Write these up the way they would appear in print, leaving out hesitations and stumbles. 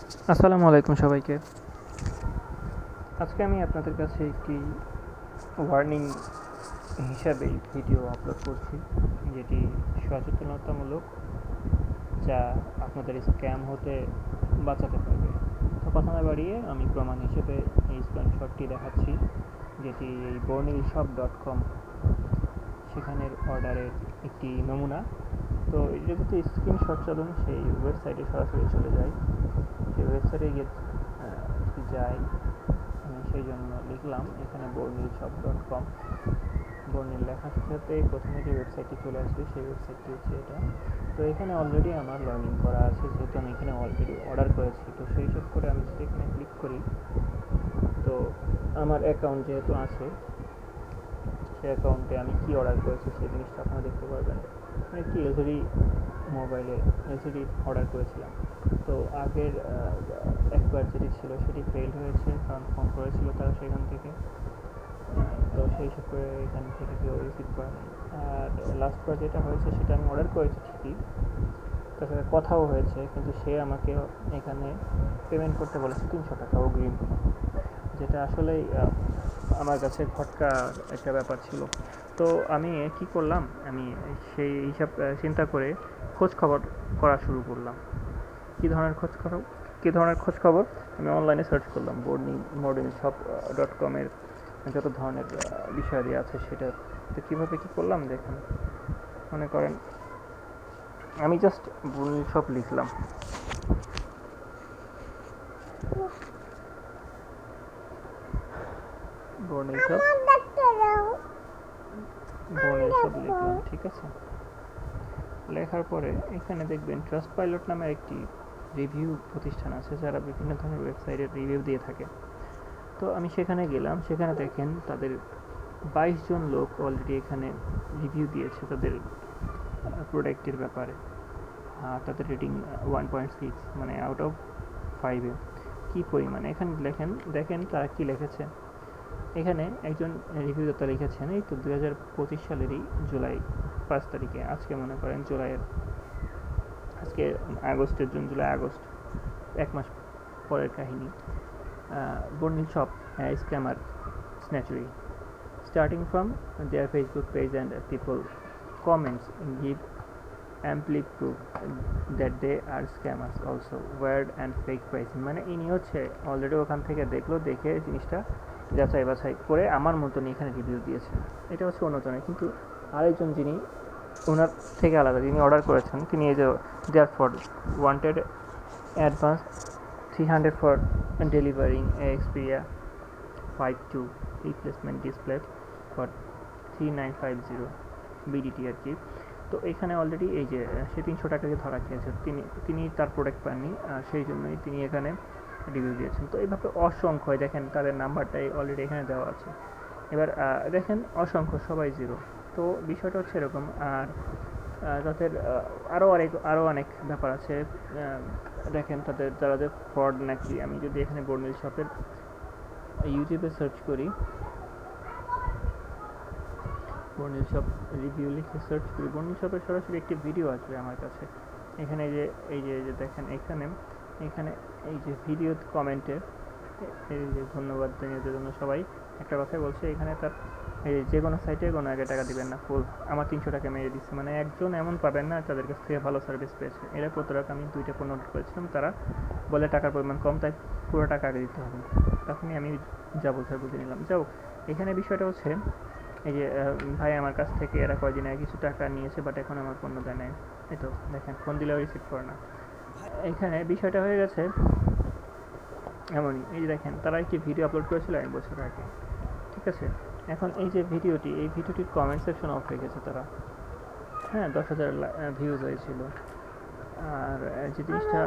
আসসালামু আলাইকুম সবাইকে। আজকে আমি আপনাদের কাছে একটি ওয়ার্নিং হিসাবে ভিডিও আপলোড করছি, যেটি সচেতনতামূলক, যা আপনাদের স্ক্যাম হতে বাঁচাতে পারবে। তো কথা না বাড়িয়ে আমি প্রমাণ হিসেবে এই স্ক্রিনশটটি দেখাচ্ছি, যেটি এই bornilshop.com সেখানের অর্ডারের একটি নমুনা। তো এটা যদি স্ক্রিনশট চলুন সেই ওয়েবসাইটে সরাসরি চলে যায়। সেই ওয়েবসাইটে গিয়ে যাই, আমি সেই জন্য লিখলাম এখানে bornilshop.com। বর্ণিল লেখার সাথে প্রথমে যে ওয়েবসাইটটি চলে আসবে সেই ওয়েবসাইটটি হচ্ছে এটা। তো এখানে অলরেডি আমার লগ ইন করা আছে, যেহেতু আমি এখানে অলরেডি অর্ডার করেছি। তো সেই হিসাব করে আমি যদি এখানে ক্লিক করি, তো আমার অ্যাকাউন্ট যেহেতু আছে, সেই অ্যাকাউন্টে আমি কি অর্ডার করেছি সেই জিনিসটা আপনারা দেখতে পারবেন। আমি একটি এলসিডি মোবাইলে এলসিডি অর্ডার করেছিলাম। তো আগের একবার যেটি ছিল সেটি ফেইল হয়েছে, কারণ ফোন করেছিল তারা সেখান থেকে। তো সেই হিসাব করে এখান থেকে কেউ রিসিভ করে নাই। আর লাস্টবার যেটা হয়েছে সেটা আমি অর্ডার করেছি ঠিকই, তার সাথে কথাও হয়েছে, কিন্তু সে আমাকে এখানে পেমেন্ট করতে বলেছে 300 টাকা অগ্রিম, যেটা আসলেই আমার কাছে খটকার একটা ব্যাপার ছিল। তো আমি কি করলাম, আমি সেই হিসাব চিন্তা করে খোঁজ খবর করা শুরু করলাম। কী ধরনের খোঁজ খবর? আমি অনলাইনে সার্চ করলাম bornilshop.com-এর যত ধরনের বিষয়াদি আছে সেটা। তো কীভাবে কী করলাম দেখুন। মনে করেন আমি জাস্ট bornilshop লিখলাম, bornilshop লিখলাম, ঠিক আছে। লেখার পরে এখানে দেখবেন ট্রাস্ট পাইলট নামে একটি রিভিউ প্রতিষ্ঠান আছে, যারা বিভিন্ন ধরনের ওয়েবসাইটের রিভিউ দিয়ে থাকে। তো আমি সেখানে গেলাম, সেখানে দেখেন তাদের 22 জন লোক অলরেডি এখানে রিভিউ দিয়েছে তাদের প্রোডাক্টের ব্যাপারে। তাদের রেটিং 1.6, মানে আউট অফ 5-এ। কী পরিমাণে এখানে দেখেন তারা কী লিখেছে। এখানে একজন রিভিউদাতা লিখেছেন, এই তো 2025 সালেরই জুলাই 5 তারিখে, আজকে মনে করেন আজকে জুলাই আগস্ট, 1 মাস পরের কাহিনী। bornilshop scammer snatchery starting from their Facebook page, and people comments give amply proof that they are scammers also, weird and fake pricing। মানে ইনি হচ্ছে অলরেডি ওখান থেকে দেখে জিনিসটা যাচাই বাছাই করে আমার মতনই এখানে রিভিউ দিয়েছেন। এটা হচ্ছে অন্যজনের, কিন্তু আরেকজন যিনি ওনার থেকে আলাদা, যিনি অর্ডার করেছেন, তিনি এই যে there for wanted advance 300 for delivering Xperia 5 replacement display for 3950 BDT আর কি। তো এখানে অলরেডি এই যে সে 300 টাকাকে ধরা খেয়েছে, তিনি তার প্রোডাক্ট পাননি, সেই জন্যই তিনি এখানে রিভিউ দিয়েছেন। তো এইভাবে অসংখ্য, দেখেন তাদের নাম্বারটাই অলরেডি এখানে দেওয়া আছে। এবার দেখেন অসংখ্য, সবাই জিরো। তো বিষয়টা হচ্ছে এরকম। আর তাদের আরও অনেক ব্যাপার আছে। দেখেন তারা যে ফ্রড নাকি, আমি যদি এখানে bornilshop-এর ইউটিউবে সার্চ করি, bornilshop রিভিউ লিখে সার্চ করি, bornilshop-এর সরাসরি একটি ভিডিও আসবে আমার কাছে। এখানে এই যে দেখেন এখানে এই যে ভিডিও কমেন্টের এই যে ধন্যবাদ জানিয়ে জন্য সবাই একটা কথাই বলছে, এখানে তার এই যে কোনো সাইটে কোনো আগে টাকা দিবেন না, ফুল আমার 300 টাকা মেরে দিচ্ছে। মানে একজন এমন পাবেন না তাদের কাছ থেকে ভালো সার্ভিস পেয়েছে। এরা প্রতারক। আমি 2টা পণ্য অর্ডার করেছিলাম, তারা বলে টাকার পরিমাণ কম, তাই পুরো টাকা আগে দিতে হবে। তখনই আমি যা বোঝার বুঝে নিলাম। যাও, এখানে বিষয়টা হচ্ছে এই যে ভাই আমার কাছ থেকে এরা কয়দিন আগে কিছু টাকা নিয়েছে, বাট এখন আমার পণ্য দেয় নাই। এই তো দেখেন ফোন দিলেও রিসিভ করে না। এখানে বিষয়টা হয়ে গেছে এমনই। এই যে দেখেন তারা একটি ভিডিও আপলোড করেছিল 1 বছর আগে, ঠিক আছে। এখন এই যে ভিডিওটির কমেন্ট সেকশন অফ রেখেছে তারা। হ্যাঁ, 10,000 ভিউজ হয়েছিল। আর যে জিনিসটা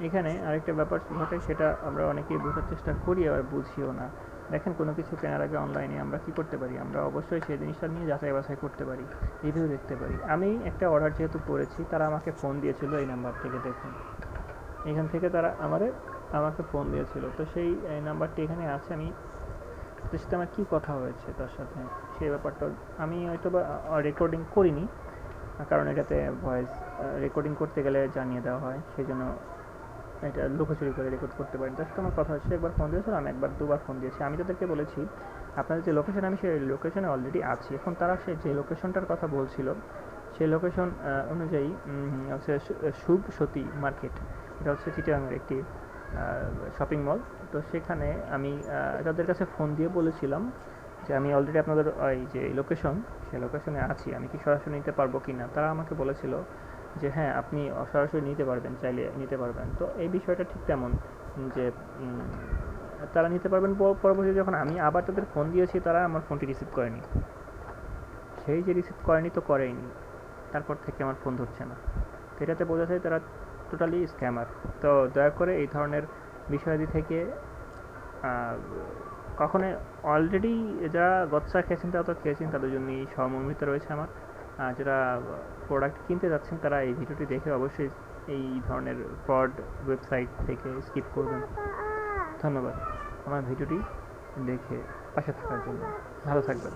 এখানে আরেকটা ব্যাপার ঘটে, সেটা আমরা অনেকেই বোঝার চেষ্টা করি, আবার বুঝিও না। দেখেন কোনো কিছু কেনার আগে অনলাইনে আমরা কী করতে পারি, আমরা অবশ্যই সেই জিনিসটা নিয়ে যাচাই বাছাই করতে পারি, রিভিউ দেখতে পারি। আমি একটা অর্ডার যেহেতু করেছি, তারা আমাকে ফোন দিয়েছিল এই নাম্বার থেকে, দেখুন এখান থেকে তারা আমাকে ফোন দিয়েছিল। তো সেই নাম্বারটি এখানে আছে। আমি তার সাথে আমার কী কথা হয়েছে তার সাথে, সেই ব্যাপারটা আমি হয়তো বা রেকর্ডিং করিনি, কারণ এটাতে ভয়েস রেকর্ডিং করতে গেলে জানিয়ে দেওয়া হয়, সেই জন্য এটা লুকোচুরি করে রেকর্ড করতে পারেন। তার সাথে আমার কথা হচ্ছে, একবার ফোন দিয়েছিল, আমি একবার দুবার ফোন দিয়েছি। আমি তাদেরকে বলেছি আপনাদের যে লোকেশন, আমি সেই লোকেশনে অলরেডি আছি। এখন তারা যে লোকেশনটার কথা বলছিল, সেই লোকেশন অনুযায়ী হচ্ছে শুভ সতী মার্কেট, এটা হচ্ছে চিটাগাংয়ের একটি শপিং মল। তো সেখানে আমি তাদের কাছে ফোন দিয়ে বলেছিলাম যে আমি অলরেডি আপনাদের ওই যে লোকেশন, সেই লোকেশনে আছি, আমি কি সরাসরি নিতে পারবো কি না। তারা আমাকে বলেছিল যে হ্যাঁ, আপনি সরাসরি নিতে পারবেন, চাইলে নিতে পারবেন। তো এই বিষয়টা ঠিক তেমন যে তারা নিতে পারবেন। পরবর্তীতে যখন আমি আবার তাদের ফোন দিয়েছি, তারা আমার ফোনটি রিসিভ করেনি। সেই যে রিসিভ করেনি তো করেইনি, তারপর থেকে আমার ফোন ধরছে না। তো এটাতে বোঝা যায় তারা টোটালি স্ক্যামার। তো দয়া করে এই ধরনের বিষয়াদি থেকে কখনো, অলরেডি যারা গচ্চা খেয়েছেন তারা তো খেয়েছেন, তাদের জন্যই সহমর্মিতা রয়েছে আমার। যারা প্রোডাক্ট কিনতে যাচ্ছেন তারা এই ভিডিওটি দেখে অবশ্যই এই ধরনের ফ্রড ওয়েবসাইট থেকে স্কিপ করবেন। ধন্যবাদ আমার ভিডিওটি দেখে পাশে থাকার জন্য। ভালো থাকবেন।